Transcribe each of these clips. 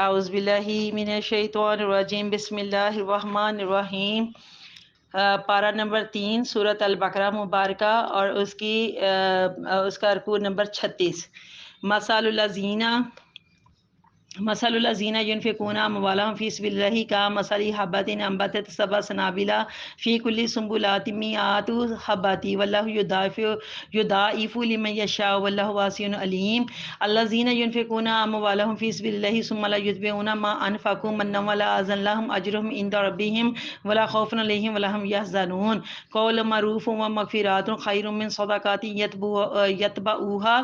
اعوذ باللہ من الشیطان الرجیم بسم اللہ الرحمن الرحیم۔ پارہ نمبر 3 سورۃ البقرہ مبارکہ اور اس کا رکوع نمبر 36۔ مثل الذین ينفقون اموالهم فی سبیل اللہ کمثل حبۃ انبتت سبع سنابل فی کل سنبلۃ مئۃ حبۃ واللہ یضاعف لمن یشاء واللہ واسع علیم۔ الذین ينفقون اموالهم فی سبیل اللہ ثم لا یتبعون ما انفقوا منا ولا اذى لهم اجرهم عند ربهم ولا خوف علیہم ولا هم يحزنون۔ قول معروف ومغفرۃ خیر من صدقۃ یتبعوها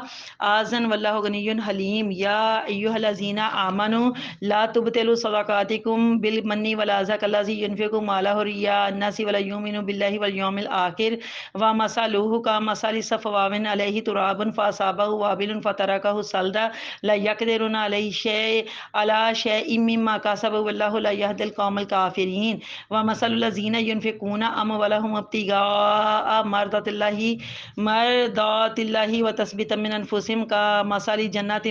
اذى واللہ غنی حلیم۔ یا ایھا الذین آمنوا لا تبطلوا صدقاتکم بالمن والأذى كالذي ينفق ماله رئاء الناس ولا يؤمن بالله واليوم الآخر ومثله كمثل صفوان عليه تراب فأصابه وابل فتركه صلدا لا يقدرون على شيء مما كسبوا والله لا يهدي القوم الكافرين۔ ومثل الذين ينفقون أموالهم ابتغاء مرضات الله وتثبيتا من أنفسهم كمثل جنة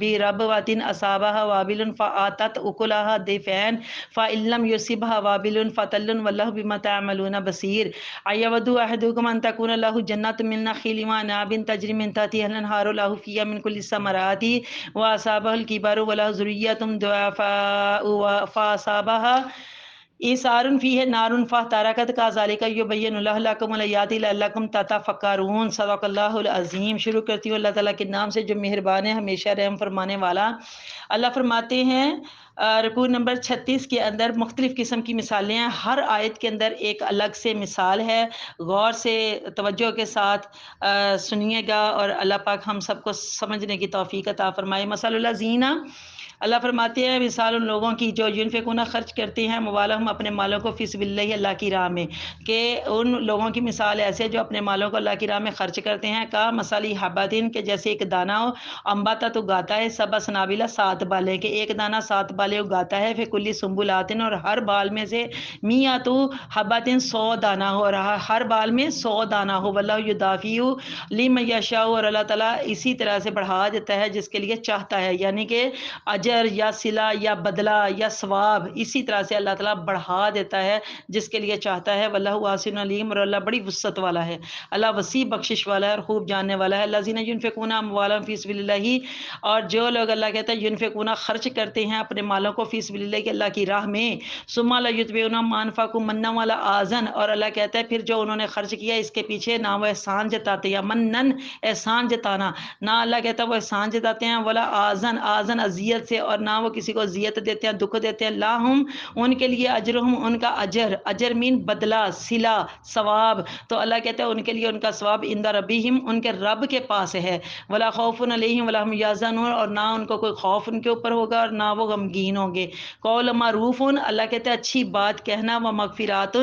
بربوة أصابها وابل فآتت أكلها ضعفين فإن لم يصبها وابل فطل والله بما تعملون بصير۔ أيود أحدكم أن تكون له جنة من نخيل وأعناب تجري من تحتها الأنهار له فيها من كل الثمرات وأصابه الكبر وله ذرية ضعفاء فأصابها إعصار فيه نار فاحترقت كذلك يبين الله لكم الآيات لعلكم تتفکرون۔ صدق اللہ العظیم۔ شروع کرتی ہوں اللہ تعالیٰ کے نام سے جو مہربان ہے ہمیشہ رحم فرمانے والا۔ اللہ فرماتے ہیں رکوع نمبر 36 کے اندر مختلف قسم کی مثالیں ہیں، ہر آیت کے اندر ایک الگ سے مثال ہے، غور سے توجہ کے ساتھ سنیے گا اور اللہ پاک ہم سب کو سمجھنے کی توفیق عطا فرمائے۔ مثل الذین، اللہ فرماتے ہیں مثال ان لوگوں کی جو ينفقون خرچ کرتے ہیں موالہم اپنے مالوں کو فی سبیل اللہ اللہ کی راہ میں، کہ ان لوگوں کی مثال ایسے جو اپنے مالوں کو اللہ کی راہ میں خرچ کرتے ہیں کا مثلی حبۃ کہ جیسے ایک دانہ ہو انبتت اگاتا ہے سبع سنابل 7 بالیں، کہ ایک دانہ 7 بالیں اگاتا ہے فی کل سنبلات اور ہر بال میں سے مئۃ حبۃ 100 دانہ ہو رہا، ہر بال میں 100 دانہ ہو، واللہ یضاعف لمن یشاء اور اللہ تعالیٰ اسی طرح سے بڑھا دیتا ہے جس کے لیے چاہتا ہے، یعنی کہ اجر یا صلہ یا بدلہ یا ثواب اسی طرح سے اللہ تعالیٰ بڑھا دیتا ہے جس کے لیے چاہتا ہے۔ واللہ واسع علیم، اور اللہ بڑی وسعت والا ہے، اللہ وسیع بخشش والا ہے اور خوب جاننے والا ہے۔ الذین ينفقون اموالهم فی سبیل اللہ، اور جو لوگ اللہ کہتا ہے ينفقون خرچ کرتے ہیں اپنے مالوں کو فی سبیل اللہ کہ اللہ کی راہ میں، ثم لا یتبعون ما انفقوا منا ولا اذى، اور اللہ کہتا ہے پھر جو انہوں نے خرچ کیا اس کے پیچھے نہ وہ احسان جتاتے ہیں، منن احسان جتانا، نہ اللہ کہتا ہے وہ احسان جتاتے ہیں، ولا اذن اذیت سے، اور نہ وہ کسی کو اذیت دیتے ہیں دکھ دیتے ہیں، لاہم ان کے لیے اجرہم ان کا اجر مین بدلہ صلہ ثواب، تو اللہ کہتا ہے ان کے لیے ان کا ثواب عند ربہم ان کے رب کے پاس ہے، ولا خوف علیہم ولا هم یحزنون، اور نہ ان کو کوئی خوف ان کے اوپر ہوگا اور نہ وہ غمگین ہوں گے۔ قول معروف، اللہ کہتا ہے اچھی بات کہنا، و مغفرات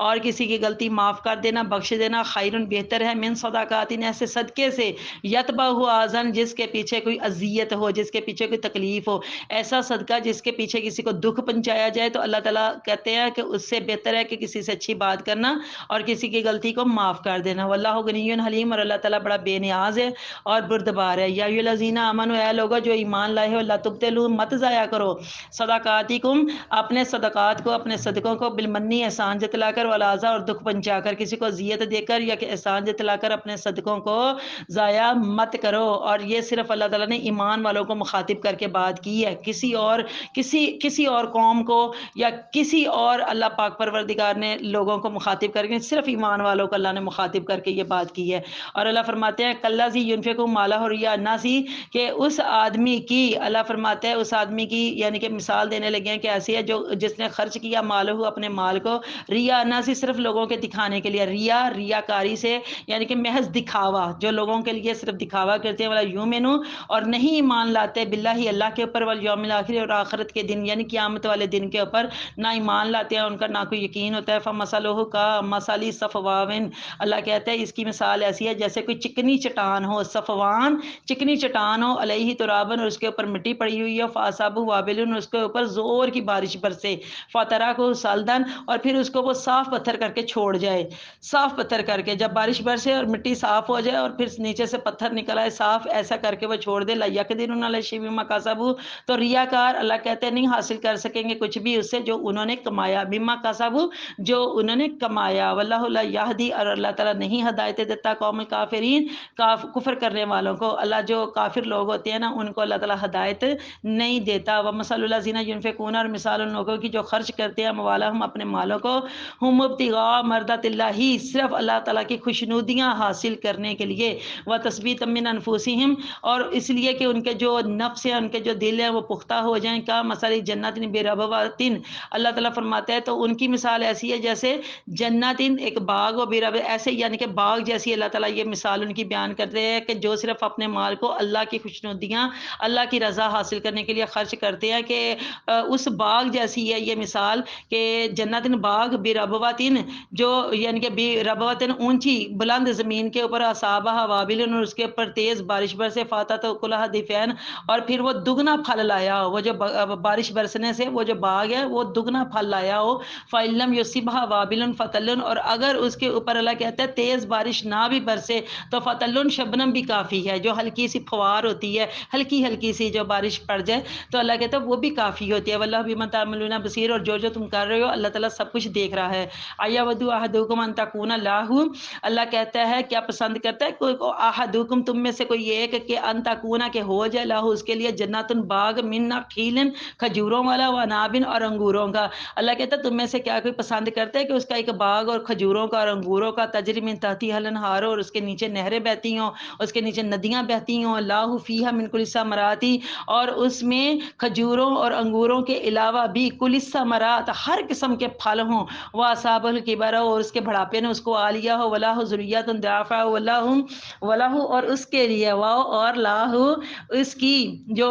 اور کسی کی غلطی معاف کر دینا بخش دینا، خیر بہتر ہے من صدقات ایسے صدقے سے یتبعہ اذن جس کے پیچھے کوئی اذیت ہو، جس کے پیچھے کوئی تکلیف ہو، ایسا صدقہ جس کے پیچھے کسی کو دکھ پہنچایا جائے تو اللہ تعالیٰ کہتے ہیں کہ اس سے بہتر ہے کہ کسی سے اچھی بات کرنا اور کسی کی غلطی کو معاف کر دینا۔ واللہ غنی حلیم، اور اللہ تعالیٰ بڑا بے نیاز ہے اور بردبار ہے۔ یا ایھا الذین آمنوا، اے لوگو جو ایمان لائے ہو، لا تبطلوا مت ضائع کرو صدقاتکم اپنے صدقات کو، اپنے صدقوں کو، بالمنی احسان جتلا کر، والاذی اور دکھ پہنچا کر، کسی کو اذیت دے کر یا کہ احسان جتلا کر اپنے صدقوں کو ضائع مت کرو۔ اور یہ صرف اللہ تعالیٰ نے ایمان والوں کو مخاطب کر کے بات کی ہے، کسی اور قوم کو یا کسی اور اللہ پاک پروردگار نے لوگوں کو مخاطب کر کے صرف ایمان والوں کو اللہ نے مخاطب کر کے یہ بات کی ہے۔ اور اللہ فرماتے ہیں کالذی ينفق مالہ رئاء الناس، کہ اس آدمی کی، اللہ فرماتے ہیں اس آدمی کی یعنی کہ مثال دینے لگے ہیں کہ ایسی ہے جو جس نے خرچ کیا مالہ اپنے مال کو رئاء الناس صرف لوگوں کے دکھانے کے لیے، ریاکاری سے یعنی کہ محض دکھاوا، جو لوگوں کے لیے صرف دکھاوا کرتے ہیں، ولا یؤمنوا اور نہیں ایمان لاتے باللہ اللہ کے اوپر، والیوم الآخر اور آخرت کے دن یعنی قیامت والے دن کے اوپر نہ ایمان لاتے ہیں، ان کا نہ کوئی یقین ہوتا ہے۔ فمثلہ کمثل صفوان، اللہ کہتا ہے اس کی مثال ایسی ہے جیسے کوئی چکنی چٹان ہو، صفوان چکنی چٹان ہو، علیہ ترابن اور اس کے اوپر مٹی پڑی ہوئی ہے، فاصابہ وابل اور اس کے اوپر زور کی بارش برسے، فترکہ صلدا اور پھر اس کو وہ صاف پتھر کر کے چھوڑ جائے، صاف پتھر کر کے جب بارش برسے اور مٹی صاف ہو جائے اور پھر نیچے سے پتھر نکل آئے صاف، ایسا کر کے وہ چھوڑ دے، لا یقدرون علی شیء مما کسبوا تو ریاکار اللہ کہتے ہیں نہیں حاصل کر سکیں گے کچھ بھی اس سے جو انہوں نے کمایا، مما کسبوا جو انہوں نے کمایا، واللہ لا یہدی اور اللہ تعالیٰ نہیں ہدایت دیتا قوم الکافرین کفر کرنے والوں کو، اللہ جو کافر لوگ ہوتے ہیں نا ان کو اللہ تعالیٰ ہدایت نہیں دیتا۔ ومثل الذین ینفقون اور مثال ان لوگوں کی جو خرچ کرتے ہیں اموالہم اپنے مالوں کو، ہم ابتغاء مرضات اللہ ہی صرف اللہ تعالیٰ کی خوشنودیاں حاصل کرنے کے لیے، وتثبیتا من انفسہم اور اس لیے کہ ان کے جو نفس ہیں ان کے جو دل ہیں وہ پختہ ہو جائیں، کا مثل جنت بربوۃ اللہ تعالیٰ فرماتے ہیں تو ان کی مثال ایسی ہے جیسے جنت ایک باغ و برب ایسے یعنی کہ باغ جیسی اللہ تعالیٰ یہ مثال ان کی بیان کرتے ہیں کہ جو صرف اپنے مال کو اللہ کی خوشنودیاں اللہ کی رضا حاصل کرنے کے لیے خرچ کرتے ہیں کہ اس باغ جیسی ہے یہ مثال کہ جنت باغ بربوۃ جو یعنی کہ بربوۃ اونچی بلند زمین کے اوپر اصابہ وابل اور اس کے اوپر تیز بارش برسے فاتت کلھا دفین اور پھر وہ دگنا پھل لایا ہو، وہ جو بارش برسنے سے وہ جو باغ ہے وہ دگنا پھل لایا ہو، فَإِلَّمْ يُصِبْهَا وَابِلٌ فَتَلٌ اور اگر اس کے اوپر اللہ کہتا ہے تیز بارش نہ بھی برسے تو فتلن شبنم بھی کافی ہے، جو ہلکی سی فوار ہوتی ہے ہلکی ہلکی سی جو بارش پڑ جائے تو اللہ کہتا ہے وہ بھی کافی ہوتی ہے، واللہ بما تعملون بصیر اور جو تم کر رہے ہو اللہ تعالیٰ سب کچھ دیکھ رہا ہے۔ ایود احدکم ان تکون لہ اللہ کہتا ہے کیا پسند کرتا ہے کوئی احدکم تم میں سے کوئی ایک کہ ان تکون کہ ہو جائے لہ اس کے لیے جنات باغ من نخیل کھجوروں والا و عناب اور انگوروں کا، اللہ کہتا ہے تم میں سے کیا کوئی پسند کرتا ہے کہ اس کا ایک باغ اور کھجوروں کا اور انگوروں کا تجری من تحتہا الانہار اور اس کے نیچے نہریں بہتی ہوں، اس کے نیچے ندیاں بہتی ہوں، لاہ فیہا من کل ثمرات اور اس میں کھجوروں اور انگوروں کے علاوہ بھی کل ثمرات ہر قسم کے پھل ہوں، واصاب الکبر اور اس کے بڑھاپے نے اس کو آ لیا ہو، ولہ ذریۃ ضعفا ولہ اور اس کے لیے واو اور لاہ اس کی جو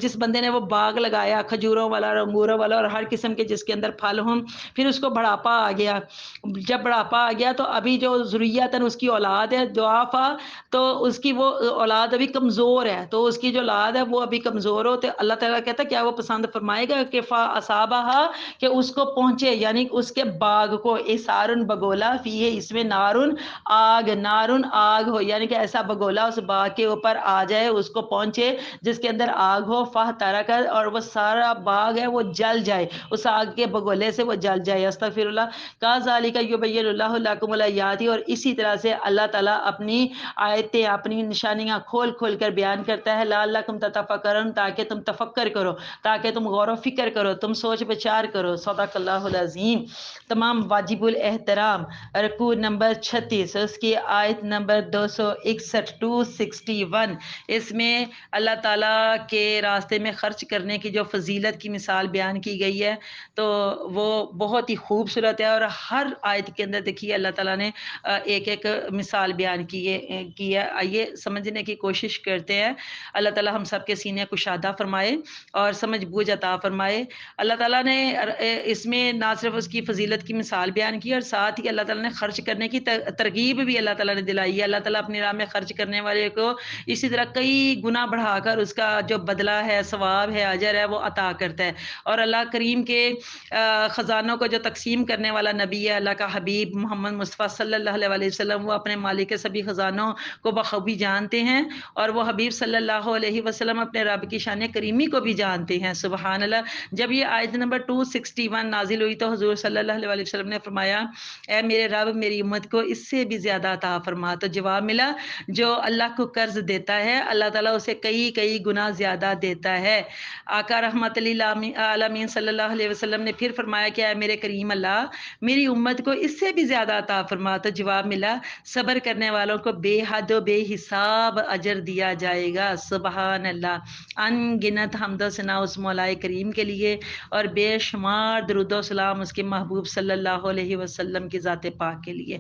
جس بندے نے وہ باغ لگایا کھجوروں والا اور انگوروں والا اور ہر قسم کے جس کے اندر پھل ہوں، پھر اس کو بڑھاپا آ گیا، جب بڑھاپا آ گیا تو ابھی جو ذریتاً اس کی اولاد ہے ضعفا تو اس کی وہ اولاد ابھی کمزور ہے، تو اس کی جو اولاد ہے وہ ابھی کمزور ہو تو اللہ تعالیٰ کہتا ہے کیا وہ پسند فرمائے گا کہ فا اصابہا کہ اس کو پہنچے یعنی اس کے باغ کو اسارن بگولا فیہ اس میں نارن آگ ہو یعنی کہ ایسا بگولا اس باغ کے اوپر آ جائے اس کو پہنچے جس کے اندر آگ ہو فہ ترک اور وہ سارا باغ ہے وہ جل جائے اس آگ کے بگولے سے وہ جل جائے، استغفر اللہ کذالک یبین اللہ لکم الآیات اور اسی طرح سے اللہ تعالیٰ اپنی آیتیں اپنی نشانیاں کھول کھول کر بیان کرتا ہے لعلکم تتفکرون تاکہ تم تفکر کرو، تاکہ تم غور و فکر کرو، تم سوچ بچار کرو۔ صدق اللہ العظیم۔ تمام واجب الاحترام رکوع نمبر 36 اس کی آیت نمبر 261 ٹو 61 اس میں اللہ تعالیٰ کے راستے میں خرچ کرنے کی جو فضیلت کی مثال بیان کی گئی ہے تو وہ بہت ہی خوبصورت ہے اور ہر آیت کے اندر دیکھیے اللہ تعالیٰ نے ایک ایک مثال بیان کی ہے، آئیے سمجھنے کی کوشش کرتے ہیں۔ اللہ تعالیٰ ہم سب کے سینے کشادہ فرمائے اور سمجھ بوجھ عطا فرمائے۔ اللہ تعالیٰ نے اس میں نہ صرف اس کی فضیلت کی مثال بیان کی اور ساتھ ہی اللہ تعالیٰ نے خرچ کرنے کی ترغیب بھی اللہ تعالیٰ نے دلائی ہے۔ اللہ تعالیٰ اپنی راہ میں خرچ کرنے والے کو اسی طرح کئی گنا بڑھا کر اس کا جو بدلہ ہے ثواب ہے اجر ہے وہ عطا کرتا ہے، اور اللہ کریم کے خزانوں کو جو تقسیم کرنے والا نبی ہے اللہ کا حبیب محمد مصطفیٰ صلی اللہ علیہ وسلم، وہ اپنے مالک کے سبھی خزانوں کو بخوبی جانتے ہیں اور وہ حبیب صلی اللہ علیہ وسلم اپنے رب کی شان کریمی کو بھی جانتے ہیں، سبحان اللہ۔ جب یہ آیت نمبر 261 نازل ہوئی تو حضور صلی اللہ علیہ وسلم نے فرمایا اے میرے رب میری امت کو اس سے بھی زیادہ عطا فرما، تو جواب ملا جو اللہ کو قرض دیتا ہے اللہ تعالیٰ اسے کئی گنا زیادہ دیتا ہے۔ آقا رحمت للعالمین صلی اللہ علیہ وسلم نے پھر فرمایا کہ اے میرے کریم اللہ میری امت کو اس سے بھی زیادہ عطا فرما، تو جواب ملا صبر کرنے والوں کو بے حد و بے حساب اجر دیا جائے گا، سبحان اللہ۔ ان گنت حمد و ثنا اس مولا کریم کے لیے اور بے شمار درود و سلام اس کے محبوب صلی اللہ علیہ وسلم کی ذات پاک کے لیے۔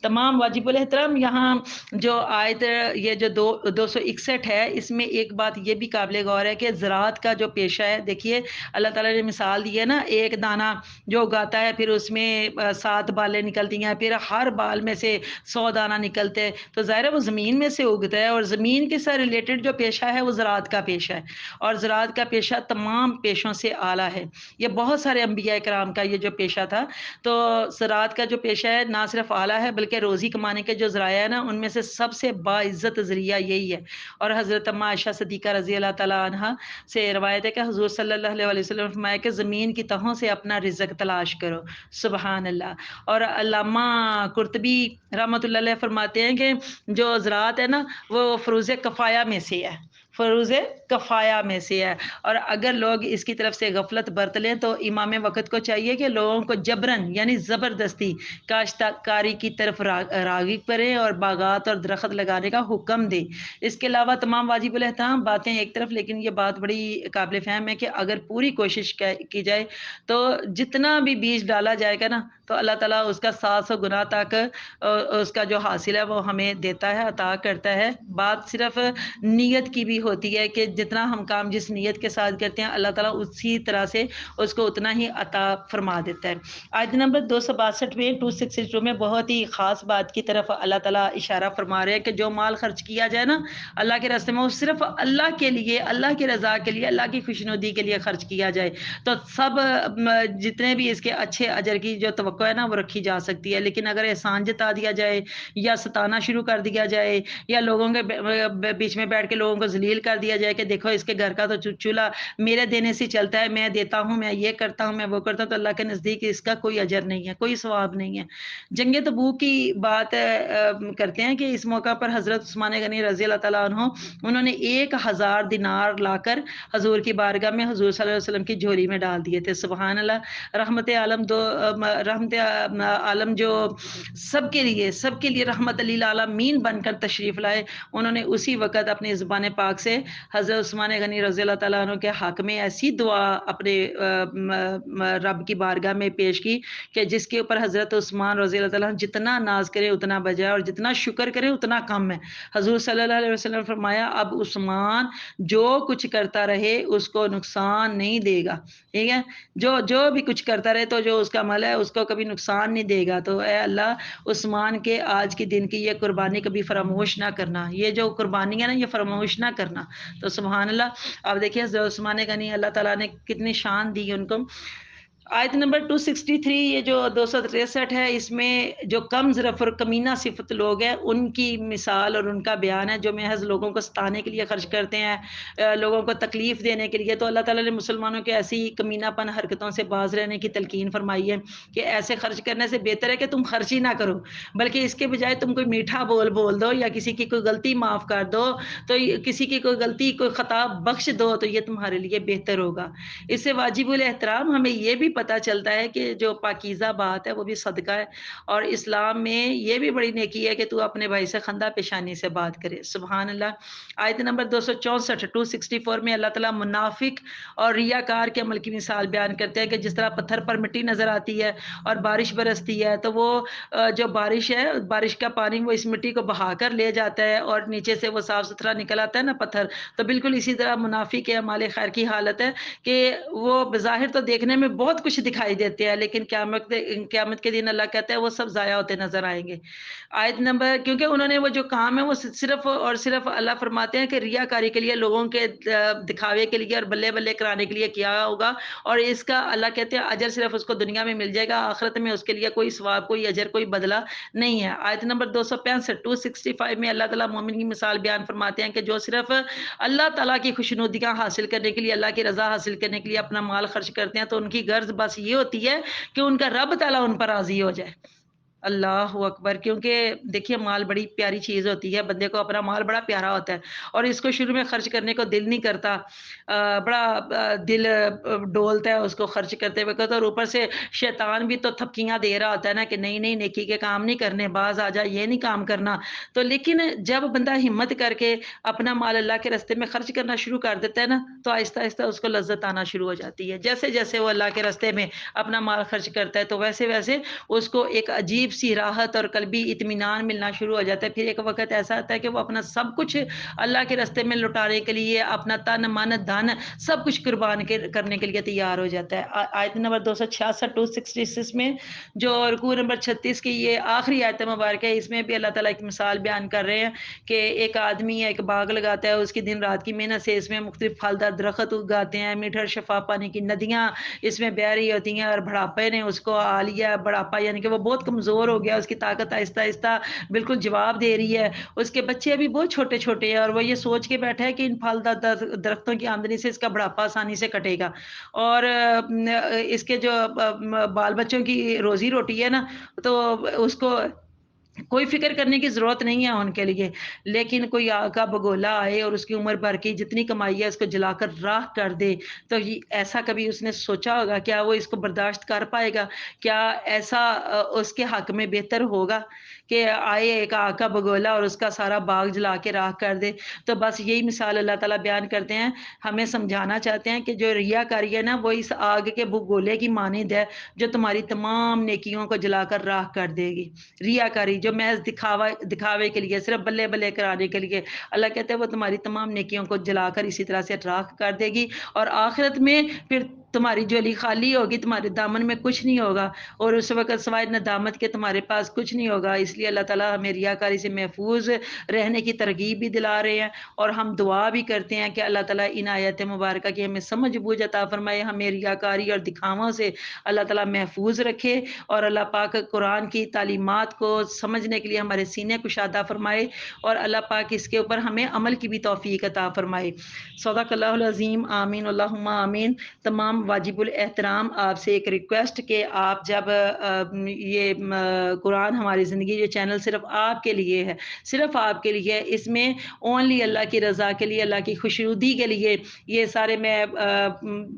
تمام واجب الاحترام یہاں جو آیت یہ جو 261 ہے اس میں ایک بات یہ بھی قابل غور ہے کہ زراعت کا جو پیشہ ہے، دیکھیے اللہ تعالیٰ نے مثال دی ہے نا، ایک دانہ جو اگاتا ہے پھر اس میں 7 بالیں نکلتی ہیں، پھر ہر بال میں سے 100 دانہ نکلتے ہیں، تو ظاہر ہے وہ زمین میں سے اگتا ہے اور زمین کے ساتھ ریلیٹڈ جو پیشہ ہے وہ زراعت کا پیشہ ہے، اور زراعت کا پیشہ تمام پیشوں سے اعلیٰ ہے۔ یہ بہت سارے انبیاء کرام کا یہ جو پیشہ تھا، تو زراعت کا جو پیشہ ہے نہ صرف اعلیٰ ہے بلکہ روزی کمانے کے جو ذرائع ہیں نا ان میں سے سب سے باعزت ذریعہ یہی ہے، اور حضرت عائشہ صدیقہ رضی اللہ تعالیٰ تعالیٰ عنہ سے روایت ہے کہ حضور صلی اللہ علیہ وسلم نے فرمایا کہ زمین کی تہوں سے اپنا رزق تلاش کرو، سبحان اللہ۔ اور علامہ قرطبی رحمۃ اللہ علیہ فرماتے ہیں کہ جو زراعت ہے نا وہ فروض کفایہ میں سے ہے، فروض کفایہ میں سے ہے، اور اگر لوگ اس کی طرف سے غفلت برت لیں تو امام وقت کو چاہیے کہ لوگوں کو جبرن یعنی زبردستی کاشتکاری کی طرف راغب کریں اور باغات اور درخت لگانے کا حکم دے۔ اس کے علاوہ تمام واجب الاحترام باتیں ایک طرف، لیکن یہ بات بڑی قابل فہم ہے کہ اگر پوری کوشش کی جائے تو جتنا بھی بیج ڈالا جائے گا نا تو اللہ تعالیٰ اس کا 700 گنا تک اس کا جو حاصل ہے وہ ہمیں دیتا ہے، عطا کرتا ہے۔ بات صرف نیت کی بھی ہوتی ہے کہ جتنا ہم کام جس نیت کے ساتھ کرتے ہیں اللہ تعالیٰ اسی طرح سے اس کو اتنا ہی عطا فرما دیتا ہے۔ آیت نمبر 262 میں 262 میں بہت ہی خاص بات کی طرف اللہ تعالیٰ اشارہ فرما رہے ہیں کہ جو مال خرچ کیا جائے نا اللہ کے راستے میں وہ صرف اللہ کے لیے، اللہ کی رضا کے لیے، اللہ کی خوشنودی کے لیے خرچ کیا جائے تو سب جتنے بھی اس کے اچھے اجر کی جو توقع ہے نا وہ رکھی جا سکتی ہے۔ لیکن اگر احسان جتا دیا جائے یا ستانا شروع کر دیا جائے یا لوگوں کے بیچ میں بیٹھ کے لوگوں کو ذلیل کر دیا جائے کہ دیکھو اس کے گھر کا تو چولہا میرے دینے سے چلتا ہے، میں دیتا ہوں، میں یہ کرتا ہوں، میں وہ کرتا ہوں، تو اللہ کے نزدیک اس کا کوئی اجر نہیں ہے، کوئی ثواب نہیں ہے۔ جنگ تبوک کی بات کرتے ہیں کہ اس موقع پر حضرت عثمان غنی رضی اللہ تعالیٰ عنہ انہوں نے 1000 دینار لا کر حضور کی بارگاہ میں حضور صلی اللہ علیہ وسلم کی جھولی میں ڈال دیے تھے، سبحان اللہ۔ رحمت عالم جو سب کے لیے رحمت للعالمین بن کر تشریف لائے، انہوں نے اسی وقت اپنی زبان پاک سے حضرت عثمان غنی رضی اللہ تعالیٰ عنہ کے حق میں ایسی دعا اپنے رب کی بارگاہ میں پیش کی کہ جس کے اوپر حضرت عثمان رضی اللہ تعالیٰ عنہ جتنا ناز کرے اتنا بجائے اور جتنا شکر کرے اتنا کم ہے۔ حضور صلی اللہ علیہ وسلم نے فرمایا اب عثمان جو کچھ کرتا رہے اس کو نقصان نہیں دے گا، ٹھیک ہے، جو بھی کچھ کرتا رہے تو جو اس کا عمل ہے اس کو کبھی نقصان نہیں دے گا۔ تو اے اللہ عثمان کے آج کے دن کی یہ قربانی کبھی فراموش نہ کرنا، یہ جو قربانی ہے نا یہ فراموش نہ کرنا۔ تو سبحان اللہ، آپ دیکھیے حضرت عثمان غنی اللہ تعالیٰ نے کتنی شان دی ان کو۔ آیت نمبر 263 یہ جو 263 ہے اس میں جو کم ظرف اور کمینہ صفت لوگ ہیں ان کی مثال اور ان کا بیان ہے جو محض لوگوں کو ستانے کے لیے خرچ کرتے ہیں، لوگوں کو تکلیف دینے کے لیے۔ تو اللہ تعالیٰ نے مسلمانوں کے ایسی کمینہ پن حرکتوں سے باز رہنے کی تلقین فرمائی ہے کہ ایسے خرچ کرنے سے بہتر ہے کہ تم خرچ ہی نہ کرو، بلکہ اس کے بجائے تم کوئی میٹھا بول دو یا کسی کی کوئی غلطی معاف کر دو، تو کسی کی کوئی غلطی کوئی خطا بخش دو تو یہ تمہارے لیے بہتر ہوگا۔ اس سے واجب الاحترام ہمیں یہ بھی پتہ چلتا ہے کہ جو پاکیزہ بات ہے وہ بھی صدقہ ہے، اور اسلام میں یہ بھی بڑی نیکی ہے کہ تو اپنے بھائی سے خندہ پیشانی سے بات کرے، سبحان اللہ۔ آیت نمبر 264 264 میں اللہ تعالیٰ منافق اور ریاکار کے عمل کی مثال بیان کرتے ہیں کہ جس طرح پتھر پر مٹی نظر آتی ہے اور بارش برستی ہے تو وہ جو بارش ہے بارش کا پانی وہ اس مٹی کو بہا کر لے جاتا ہے اور نیچے سے وہ صاف ستھرا نکل آتا ہے نا پتھر، تو بالکل اسی طرح منافق کے اعمال خیر کی حالت ہے کہ وہ بظاہر تو دیکھنے میں بہت کچھ دکھائی دیتے ہیں لیکن قیامت کے دن اللہ کہتا ہے وہ سب ضائع ہوتے نظر آئیں گے۔ آیت نمبر کیونکہ انہوں نے وہ جو کام ہے وہ صرف اور صرف اللہ فرماتے ہیں کہ ریاکاری کے لیے، لوگوں کے دکھاوے کے لیے اور بلے بلے کرانے کے لیے کیا ہوگا، اور اس کا اللہ کہتے ہیں اجر صرف اس کو دنیا میں مل جائے گا، آخرت میں اس کے لیے کوئی ثواب کوئی اجر کوئی بدلہ نہیں ہے۔ آیت نمبر 265 265 میں اللہ تعالیٰ مومن کی مثال بیان فرماتے ہیں کہ جو صرف اللہ تعالیٰ کی خوشنودیاں حاصل کرنے کے لیے، اللہ کی رضا حاصل کرنے کے لیے اپنا مال خرچ کرتے ہیں تو ان کی غرض بس یہ ہوتی ہے کہ ان کا رب تعالیٰ ان پر راضی ہو جائے۔ اللہ اکبر، کیونکہ دیکھیے مال بڑی پیاری چیز ہوتی ہے، بندے کو اپنا مال بڑا پیارا ہوتا ہے اور اس کو شروع میں خرچ کرنے کو دل نہیں کرتا، بڑا دل ڈولتا ہے اس کو خرچ کرتے وقت، اور اوپر سے شیطان بھی تو تھپکیاں دے رہا ہوتا ہے نا کہ نہیں نہیں نیکی کے کام نہیں کرنے، باز آ جا یہ نہیں کام کرنا۔ تو لیکن جب بندہ ہمت کر کے اپنا مال اللہ کے راستے میں خرچ کرنا شروع کر دیتا ہے نا تو آہستہ آہستہ اس کو لذت آنا شروع ہو جاتی ہے۔ جیسے جیسے وہ اللہ کے راستے میں اپنا مال خرچ کرتا ہے تو ویسے ویسے اس کو ایک عجیب سی راحت اور قلبی اطمینان ملنا شروع ہو جاتا ہے۔ پھر ایک وقت ایسا آتا ہے کہ وہ اپنا سب کچھ اللہ کے راستے میں لٹانے کے لیے اپنا تن من دھن سب کچھ قربان کرنے کے لیے تیار ہو جاتا ہے۔ آیت نمبر 266 266 میں جو رکوع نمبر 36 کی یہ آخری آیت مبارک ہے اس میں بھی اللہ تعالیٰ ایک مثال بیان کر رہے ہیں کہ ایک آدمی ایک باغ لگاتا ہے، اس کی دن رات کی محنت سے اس میں مختلف پھلدار درخت اگاتے ہیں، میٹھا شفاف پانی کی ندیاں اس میں بہہ رہی ہوتی ہیں، اور بڑھاپے نے اس کو آ لیا، بڑھاپا یعنی کہ وہ بہت کمزور کمزور ہو گیا، اس کی طاقت آہستہ آہستہ بالکل جواب دے رہی ہے، اس کے بچے ابھی بہت چھوٹے چھوٹے ہیں اور وہ یہ سوچ کے بیٹھا ہے کہ ان پھلدار درختوں کی آمدنی سے اس کا بڑھاپا آسانی سے کٹے گا، اور اس کے جو بال بچوں کی روزی روٹی ہے نا، تو اس کو کوئی فکر کرنے کی ضرورت نہیں ہے ان کے لیے، لیکن کوئی آگ کا بگولا آئے اور اس کی عمر بھر کی جتنی کمائی ہے اس کو جلا کر راکھ کر دے، تو ایسا کبھی اس نے سوچا ہوگا؟ کیا وہ اس کو برداشت کر پائے گا؟ کیا ایسا اس کے حق میں بہتر ہوگا کہ آئے ایک آگ کا بگولا اور اس کا سارا باغ جلا کے راکھ کر دے؟ تو بس یہی مثال اللہ تعالیٰ بیان کرتے ہیں، ہمیں سمجھانا چاہتے ہیں کہ جو ریاکاری ہے نا، وہ اس آگ کے بگولے کی مانند ہے جو تمہاری تمام نیکیوں کو جلا کر راکھ کر دے گی۔ ریاکاری جو محض دکھاوے کے لیے، صرف بلے بلے کرانے کے لیے، اللہ کہتے ہیں وہ تمہاری تمام نیکیوں کو جلا کر اسی طرح سے راکھ کر دے گی، اور آخرت میں پھر تمہاری جھولی خالی ہوگی، تمہارے دامن میں کچھ نہیں ہوگا، اور اس وقت سوائے ندامت کے تمہارے پاس کچھ نہیں ہوگا۔ اس لیے اللہ تعالیٰ ہمیں ریاکاری سے محفوظ رہنے کی ترغیب بھی دلا رہے ہیں، اور ہم دعا بھی کرتے ہیں کہ اللہ تعالیٰ ان آیات مبارکہ کی ہمیں سمجھ بوجھ عطا فرمائے، ہمیں ریاکاری اور دکھاووں سے اللہ تعالیٰ محفوظ رکھے، اور اللہ پاک قرآن کی تعلیمات کو سمجھنے کے لیے ہمارے سینے کشادہ فرمائے، اور اللہ پاک اس کے اوپر ہمیں عمل کی بھی توفیق عطا فرمائے۔ صدق اللہ العظیم، آمین اللہم آمین۔ تمام واجب الاحترام آپ سے ایک ریکویسٹ کہ آپ جب یہ قرآن ہماری زندگی یہ چینل صرف آپ کے لیے ہے، صرف آپ کے لیے، اس میں اونلی اللہ کی رضا کے لیے، اللہ کی خوشنودی کے لیے یہ سارے میں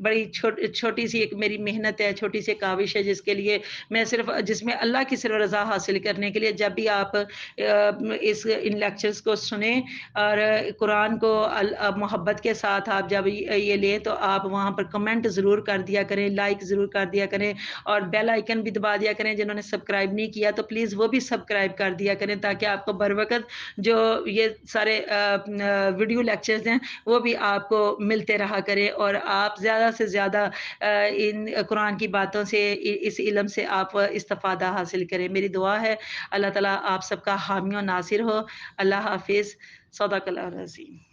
بڑی چھوٹی سی ایک میری محنت ہے، چھوٹی سی کاوش ہے جس کے لیے میں صرف، جس میں اللہ کی صرف رضا حاصل کرنے کے لیے جب بھی آپ ان لیکچرز کو سنیں اور قرآن کو محبت کے ساتھ آپ جب یہ لیں تو آپ وہاں پر کمنٹ ضرور کر دیا کریں، لائک ضرور کر دیا کریں، اور بیل آئیکن بھی دبا دیا کریں۔ جنہوں نے سبسکرائب نہیں کیا تو پلیز وہ بھی سبسکرائب کر دیا کریں، تاکہ آپ کو بر وقت جو یہ سارے ویڈیو لیکچرز ہیں وہ بھی آپ کو ملتے رہا کریں، اور آپ زیادہ سے زیادہ ان قرآن کی باتوں سے، اس علم سے آپ استفادہ حاصل کریں۔ میری دعا ہے اللہ تعالیٰ آپ سب کا حامی و ناصر ہو۔ اللہ حافظ۔ صدق اللہ العظیم۔